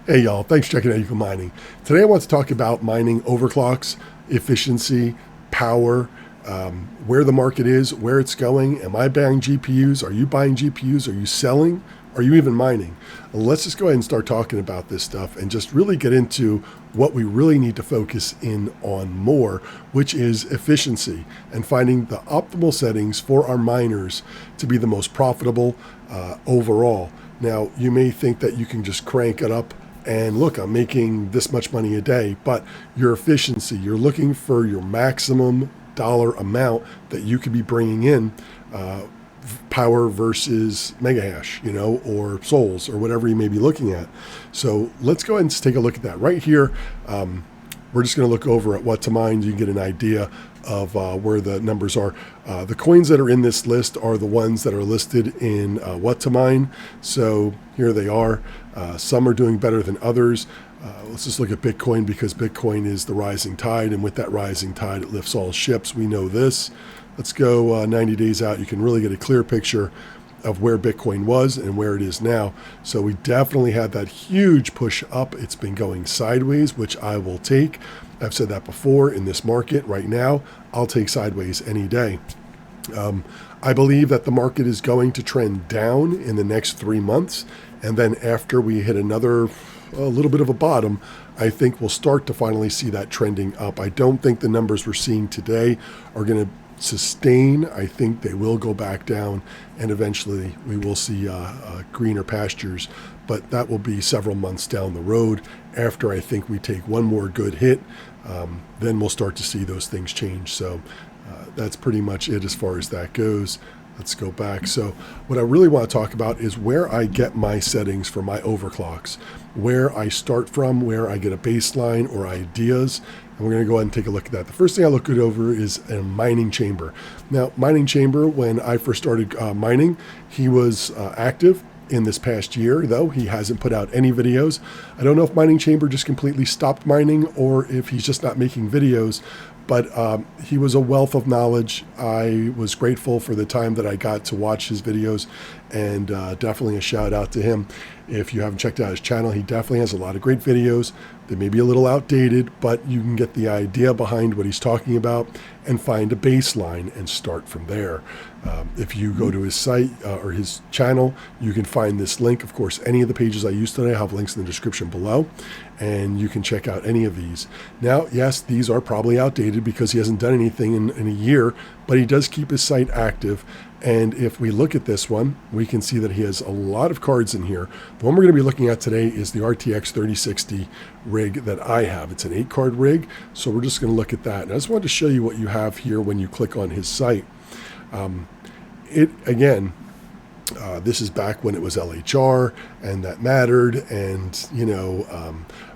Hey y'all, thanks for checking out Eco Mining. Today I want to talk about mining overclocks, efficiency, power, where the market is, where it's going. Am I buying GPUs? Are you buying GPUs? Are you selling? Are you even mining? Let's just go ahead and start talking about this stuff and just really get into what we really need to focus in on more, which is efficiency and finding the optimal settings for our miners to be the most profitable overall. Now, you may think that you can just crank it up and look, I'm making this much money a day, but your efficiency, you're looking for your maximum dollar amount that you could be bringing in, power versus mega hash, or souls or whatever you may be looking at. So let's go ahead and take a look at that right here. We're just going to look over at what to mine. You can get an idea of where the numbers are. The coins that are in this list are the ones that are listed in what to mine. So here they are. Some are doing better than others. Let's just look at Bitcoin because Bitcoin is the rising tide, and with that rising tide, it lifts all ships. We know this. Let's go 90 days out. You can really get a clear picture of where Bitcoin was and where it is now. So we definitely had that huge push up. It's been going sideways, which I will take. I've said that before in this market right now. I'll take sideways any day. I believe that the market is going to trend down in the next 3 months. And then after we hit a little bit of a bottom, I think we'll start to finally see that trending up. I don't think the numbers we're seeing today are going to sustain. I think they will go back down, and eventually we will see greener pastures, but that will be several months down the road after I think we take one more good hit. Then we'll start to see those things change. So that's pretty much it as far as that goes. Let's go back. So what I really want to talk about is where I get my settings for my overclocks, where I start from, where I get a baseline or ideas. And we're going to go ahead and take a look at that. The first thing I look at over is a mining chamber. Now, mining chamber, when I first started mining, he was active. In this past year, though, he hasn't put out any videos. I don't know if mining chamber just completely stopped mining or if he's just not making videos, but he was a wealth of knowledge. I was grateful for the time that I got to watch his videos, and definitely a shout out to him. If you haven't checked out his channel, he definitely has a lot of great videos. They may be a little outdated, but you can get the idea behind what he's talking about and find a baseline and start from there. If you go to his site or his channel, you can find this link. Of course, any of the pages I used today, I have links in the description below, and you can check out any of these. Now, yes, these are probably outdated because he hasn't done anything in a year, but he does keep his site active. And if we look at this one, we can see that he has a lot of cards in here. The one we're going to be looking at today is the RTX 3060 rig that I have. It's an 8-card rig, so we're just going to look at that. And I just wanted to show you what you have here when you click on his site. This is back when it was LHR and that mattered, and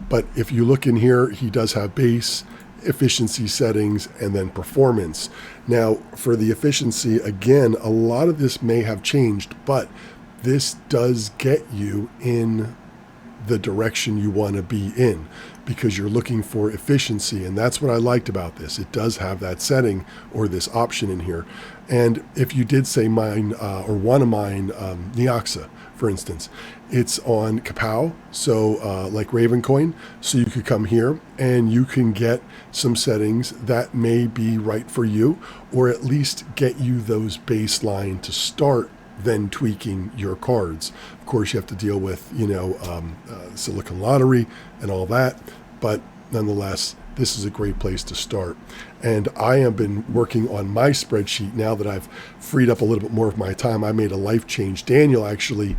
but if you look in here, he does have base, efficiency settings, and then performance. Now, for the efficiency, again, a lot of this may have changed, but this does get you in the direction you want to be in because you're looking for efficiency, and that's what I liked about this. It does have that setting or this option in here. And if you did say mine or want to mine Neoxa, for instance, it's on Kapow, so like Ravencoin, so you could come here and you can get some settings that may be right for you, or at least get you those baseline to start then tweaking your cards. Of course, you have to deal with, Silicon Lottery and all that, but nonetheless, this is a great place to start. And I have been working on my spreadsheet now that I've freed up a little bit more of my time. I made a life change. Daniel actually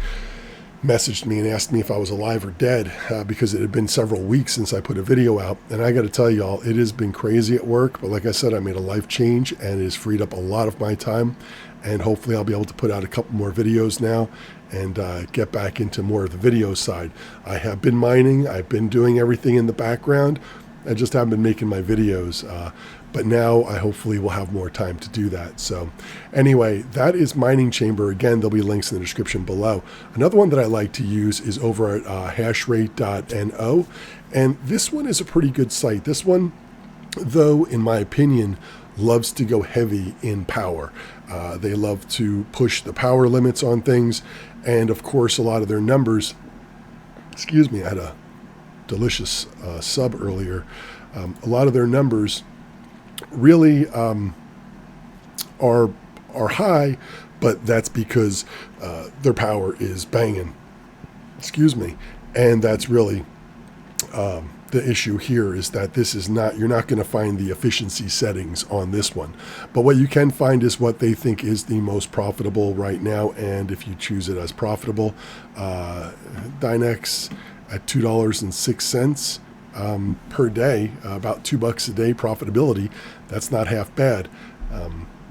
messaged me and asked me if I was alive or dead because it had been several weeks since I put a video out. And I got to tell y'all, it has been crazy at work. But like I said, I made a life change and it has freed up a lot of my time. And hopefully I'll be able to put out a couple more videos now and get back into more of the video side. I have been mining. I've been doing everything in the background. I just haven't been making my videos. But now I hopefully will have more time to do that. So anyway, that is Mining Chamber. Again, there'll be links in the description below. Another one that I like to use is over at hashrate.no. And this one is a pretty good site. This one, though, in my opinion, loves to go heavy in power. They love to push the power limits on things. And of course, a lot of their numbers, I had a delicious sub earlier. A lot of their numbers really are high, but that's because their power is banging. Excuse me, and that's really the issue here is that this is not, you're not going to find the efficiency settings on this one. But what you can find is what they think is the most profitable right now. And if you choose it as profitable, Dynex at $2.06 per day, about $2 a day profitability. That's not half bad.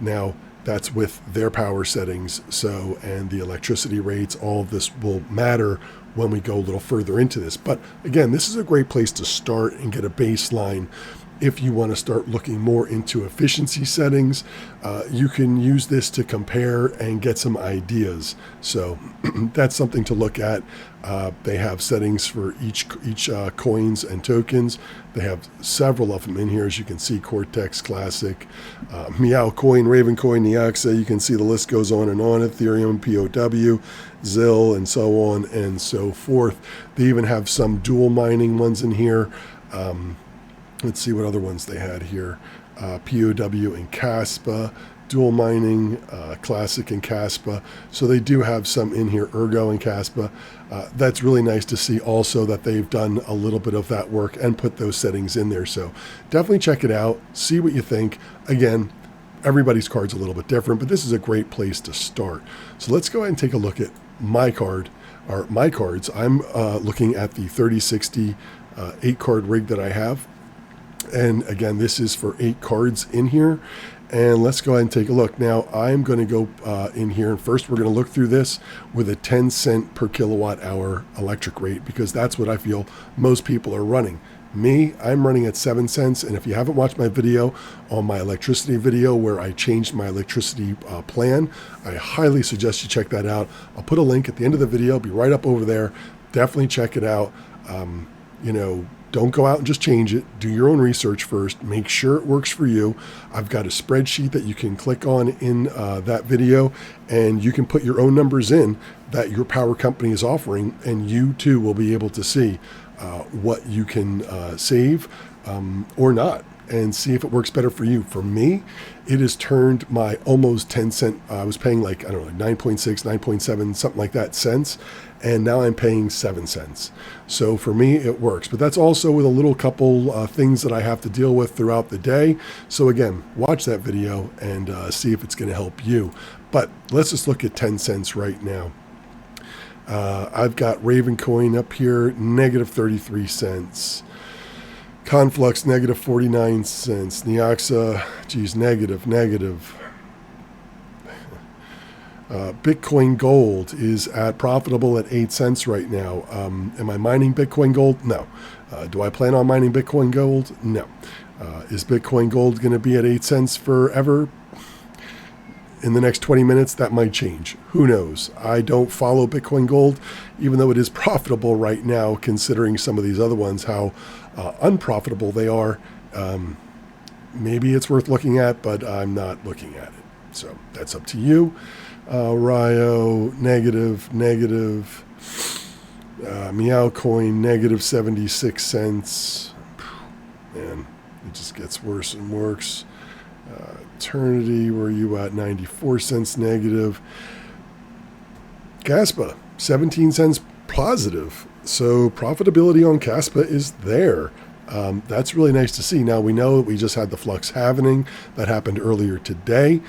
Now, that's with their power settings. So, and the electricity rates, all of this will matter when we go a little further into this. But again, this is a great place to start and get a baseline. If you want to start looking more into efficiency settings, you can use this to compare and get some ideas. So that's something to look at. They have settings for each coins and tokens. They have several of them in here, as you can see: Cortex Classic, Meow Coin, Raven Coin, Niaxa. You can see the list goes on and on. Ethereum, POW, ZIL, and so on and so forth. They even have some dual mining ones in here. Let's see what other ones they had here. POW and Caspa, dual mining, Classic and Caspa. So they do have some in here, Ergo and Caspa. That's really nice to see also that they've done a little bit of that work and put those settings in there. So definitely check it out. See what you think. Again, everybody's card's a little bit different, but this is a great place to start. So let's go ahead and take a look at my card, or my cards. I'm looking at the 3060 8-card rig that I have. And again, this is for 8 cards in here. And let's go ahead and take a look. Now, I'm going to go in here, and first we're going to look through this with a 10 cent per kilowatt hour electric rate, because that's what I feel most people are running. Me, I'm running at 7 cents. And if you haven't watched my video on my electricity video where I changed my electricity plan, I highly suggest you check that out. I'll put a link at the end of the video. It'll be right up over there. Definitely check it out. You know, don't go out and just change it. Do your own research first. Make sure it works for you. I've got a spreadsheet that you can click on in that video, and you can put your own numbers in that your power company is offering, and you too will be able to see what you can save or not, and see if it works better for you. For me, it has turned my almost 10 cent, I was paying like, I don't know, 9.6, 9.7, something like that cents. And now I'm paying 7 cents. So for me, it works. But that's also with a little couple things that I have to deal with throughout the day. So again, watch that video and see if it's going to help you. But let's just look at 10 cents right now. I've got Raven Coin up here, negative 33 cents. Conflux, negative 49 cents. Niaxa, geez, negative. Bitcoin Gold is at profitable at 8 cents right now. Am I mining Bitcoin Gold? No. Do I plan on mining Bitcoin Gold? No. Is Bitcoin Gold going to be at 8 cents forever? In the next 20 minutes, that might change. Who knows? I don't follow Bitcoin Gold, even though it is profitable right now, considering some of these other ones, how unprofitable they are. Maybe it's worth looking at, but I'm not looking at it. So that's up to you. Ryo, negative. Meow Coin, negative 76 cents. Man, it just gets worse and worse. Eternity, where are you at? 94 cents negative. Caspa, 17 cents positive. So profitability on Caspa is there. That's really nice to see. Now, we know that we just had the Flux halvening that happened earlier today.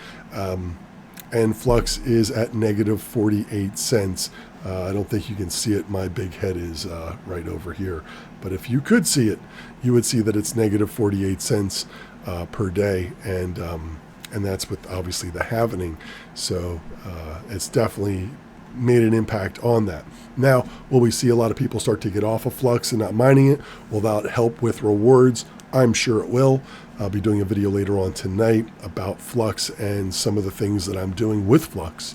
And Flux is at negative 48 cents. I don't think you can see it. My big head is right over here. But if you could see it, you would see that it's negative 48 cents per day. And that's with obviously the halvening. So it's definitely made an impact on that. Now, will we see a lot of people start to get off of Flux and not mining it? Will that help with rewards? I'm sure it will. I'll be doing a video later on tonight about Flux and some of the things that I'm doing with Flux.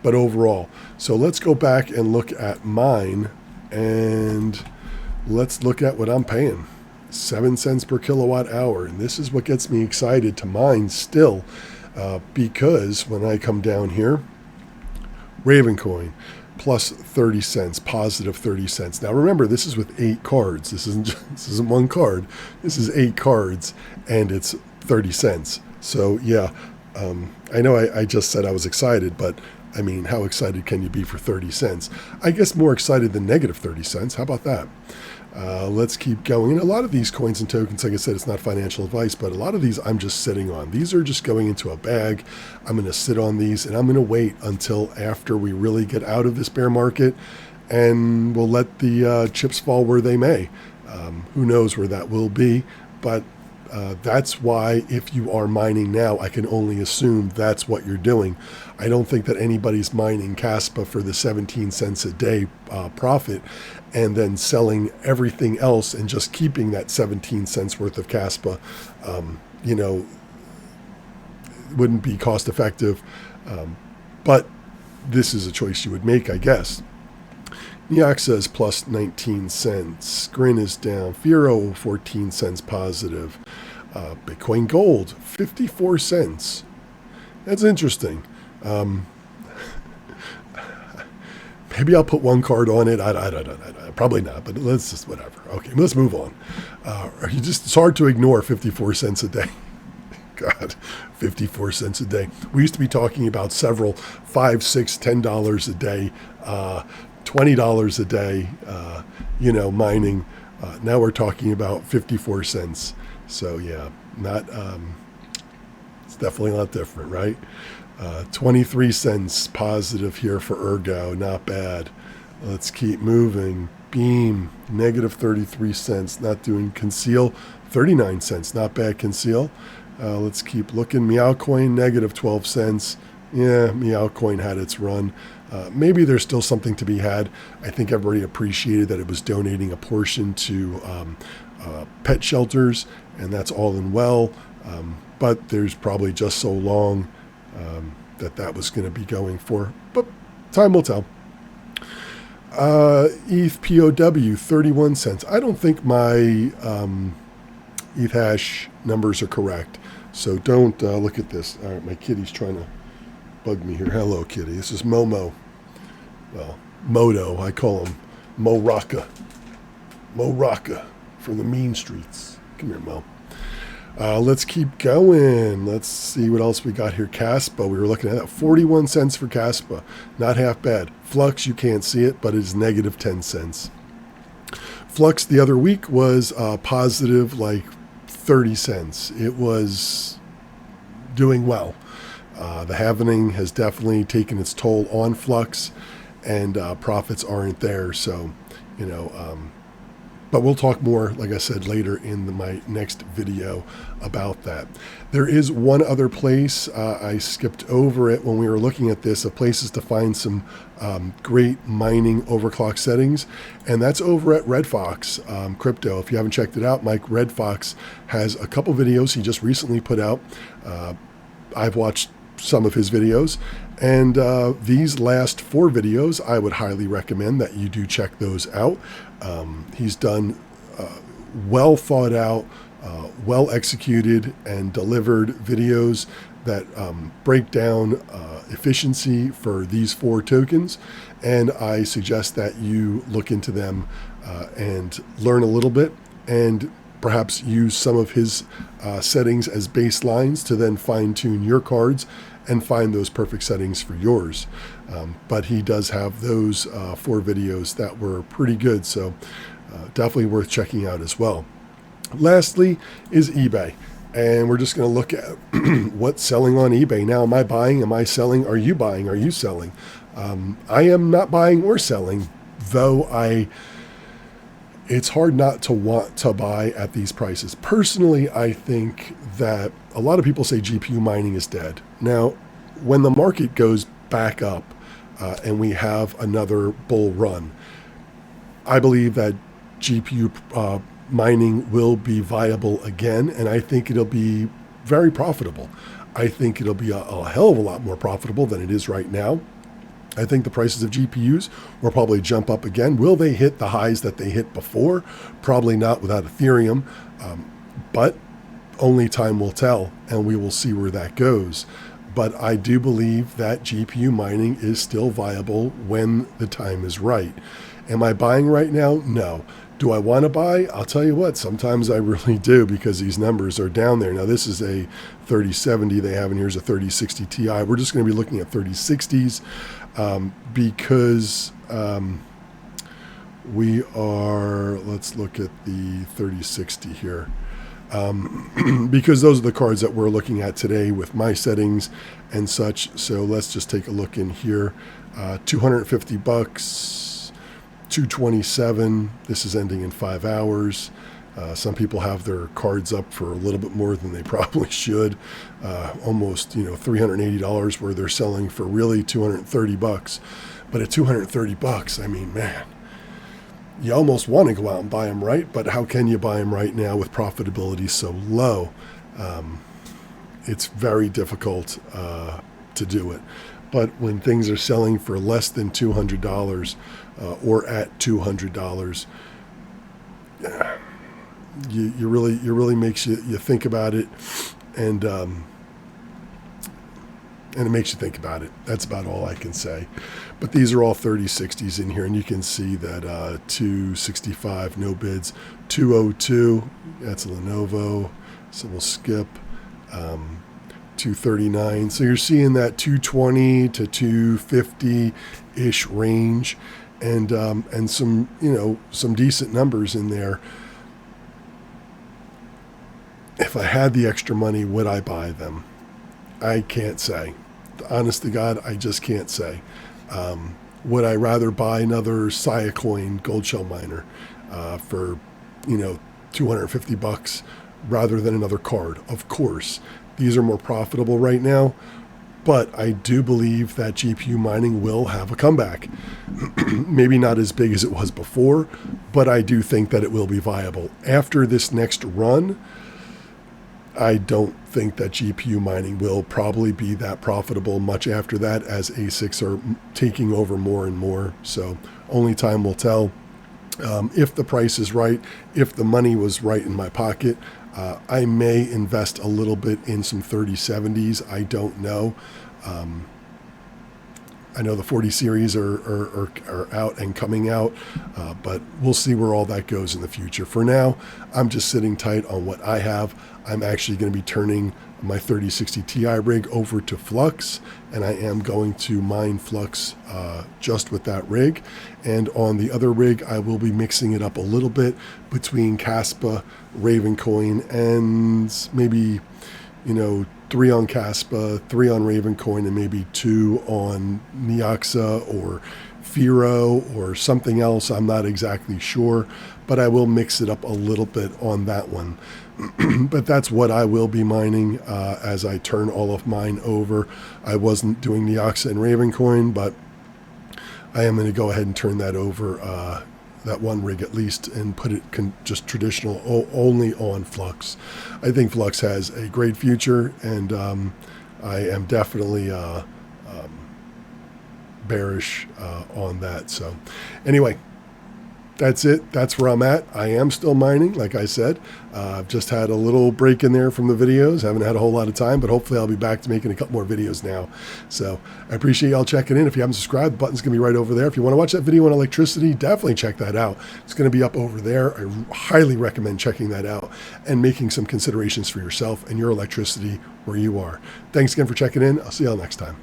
But overall, so let's go back and look at mine, and let's look at what I'm paying. 7 cents per kilowatt hour. And this is what gets me excited to mine still, because when I come down here, Raven Coin, plus 30 cents, positive 30 cents. Now remember, this is with 8 cards. This isn't one card. This is 8 cards, and it's 30 cents. So yeah, I know I just said I was excited, but I mean, how excited can you be for 30 cents? I guess more excited than negative 30 cents. How about that? Let's keep going. And a lot of these coins and tokens, like I said, it's not financial advice, but a lot of these I'm just sitting on. These are just going into a bag. I'm going to sit on these, and I'm going to wait until after we really get out of this bear market, and we'll let the chips fall where they may. Who knows where that will be, but that's why if you are mining now, I can only assume that's what you're doing. I don't think that anybody's mining Caspa for the 17 cents a day profit and then selling everything else and just keeping that 17 cents worth of Caspa. Wouldn't be cost effective, but this is a choice you would make, I guess. Neox says plus 19 cents. Grin is down. Firo 14 cents positive. Bitcoin Gold 54 cents. That's interesting. Maybe I'll put one card on it. I don't. Probably not, but let's just whatever. Okay, let's move on. It's hard to ignore 54 cents a day. God, 54 cents a day. We used to be talking about several $5, $6, $10 a day. $20 a day, mining. Now we're talking about 54 cents. So yeah, it's definitely not different, right? 23 cents positive here for Ergo, not bad. Let's keep moving. Beam, negative 33 cents, not doing. Conceal, 39 cents, not bad. Conceal. Let's keep looking. Meowcoin, negative 12 cents. Yeah, Meowcoin had its run. Maybe there's still something to be had. I think everybody appreciated that it was donating a portion to pet shelters, and that's all in well. But there's probably just so long that was going to be going for. But time will tell. ETH POW, 31 cents. I don't think my ETH hash numbers are correct. So don't look at this. All right, my kitty's trying to bug me here. Hello, kitty. This is Momo. Well, Moto. I call him Mo Rocca. Mo Rocca from the mean streets. Come here, Mo. Let's keep going. Let's see what else we got here. Caspa. We were looking at that. 41 cents for Caspa. Not half bad. Flux, you can't see it, but it is negative 10 cents. Flux the other week was positive like 30 cents. It was doing well. The halvening has definitely taken its toll on Flux, and profits aren't there. So, but we'll talk more, like I said, later in my next video about that. There is one other place, I skipped over it when we were looking at this, of places to find some great mining overclock settings, and that's over at Red Fox Crypto. If you haven't checked it out, Mike Red Fox has a couple videos he just recently put out. I've watched some of his videos, and these last 4 videos I would highly recommend that you do check those out. He's done well thought out, well executed and delivered videos that break down efficiency for these 4 tokens, and I suggest that you look into them and learn a little bit, and perhaps use some of his settings as baselines to then fine-tune your cards and find those perfect settings for yours. But he does have those 4 videos that were pretty good, so definitely worth checking out as well. Lastly is eBay, and we're just going to look at what's selling on eBay. Now, am I buying? Am I selling? Are you buying? Are you selling? I am not buying or selling, though it's hard not to want to buy at these prices. Personally, I think that a lot of people say GPU mining is dead. Now, when the market goes back up and we have another bull run, I believe that GPU mining will be viable again, and I think it'll be very profitable. I think it'll be a hell of a lot more profitable than it is right now. I think the prices of GPUs will probably jump up again. Will they hit the highs that they hit before? Probably not without Ethereum, but only time will tell, and we will see where that goes. but I do believe that GPU mining is still viable when the time is right. Am I buying right now? No. Do I want to buy? I'll tell you what, sometimes I really do, because these numbers are down there. Now, this is a 3070 they have, and here's a 3060 Ti. We're just going to be looking at 3060s because we are, let's look at the 3060 here. Because those are the cards that we're looking at today with my settings and such. So let's just take a look in here. $250, 227. This is ending in 5 hours. Some people have their cards up for a little bit more than they probably should. Almost, $380 where they're selling for really $230. But at $230, I mean, man, you almost want to go out and buy them, right? But how can you buy them right now with profitability so low? It's very difficult to do it. But when things are selling for less than $200 or at $200, you really makes you think about it, and it makes you think about it. That's about all I can say. But these are all 3060s in here, and you can see that 265, no bids. 202, that's a Lenovo, so we'll skip. 239, so you're seeing that 220 to 250-ish range, and some, some decent numbers in there. If I had the extra money, would I buy them? I can't say. Honest to God, I just can't say. Would I rather buy another Siacoin gold shell miner for, $250 rather than another card? Of course. These are more profitable right now, but I do believe that GPU mining will have a comeback. Maybe not as big as it was before, but I do think that it will be viable. After this next run, I don't think that GPU mining will probably be that profitable much after that, as ASICs are taking over more and more. So only time will tell. If the price is right, if the money was right in my pocket, I may invest a little bit in some 3070s. I don't know. I know the 40 series are out and coming out, but we'll see where all that goes in the future. For now, I'm just sitting tight on what I have. I'm actually going to be turning my 3060 Ti rig over to Flux, and I am going to mine Flux just with that rig. And on the other rig, I will be mixing it up a little bit between Caspa, Ravencoin, and maybe, 3 on Caspa, 3 on Ravencoin, and maybe 2 on Neoxa or Firo or something else. I'm not exactly sure, but I will mix it up a little bit on that one. But that's what I will be mining as I turn all of mine over. I wasn't doing Neoxa and Ravencoin, but I am going to go ahead and turn that over, that one rig at least, and put it just traditional, only on Flux. I think Flux has a great future, and I am definitely bearish on that. So anyway, that's it. That's where I'm at. I am still mining, like I said. I've just had a little break in there from the videos. Haven't had a whole lot of time, but hopefully I'll be back to making a couple more videos now. So I appreciate y'all checking in. If you haven't subscribed, the button's going to be right over there. If you want to watch that video on electricity, definitely check that out. It's going to be up over there. I highly recommend checking that out and making some considerations for yourself and your electricity where you are. Thanks again for checking in. I'll see y'all next time.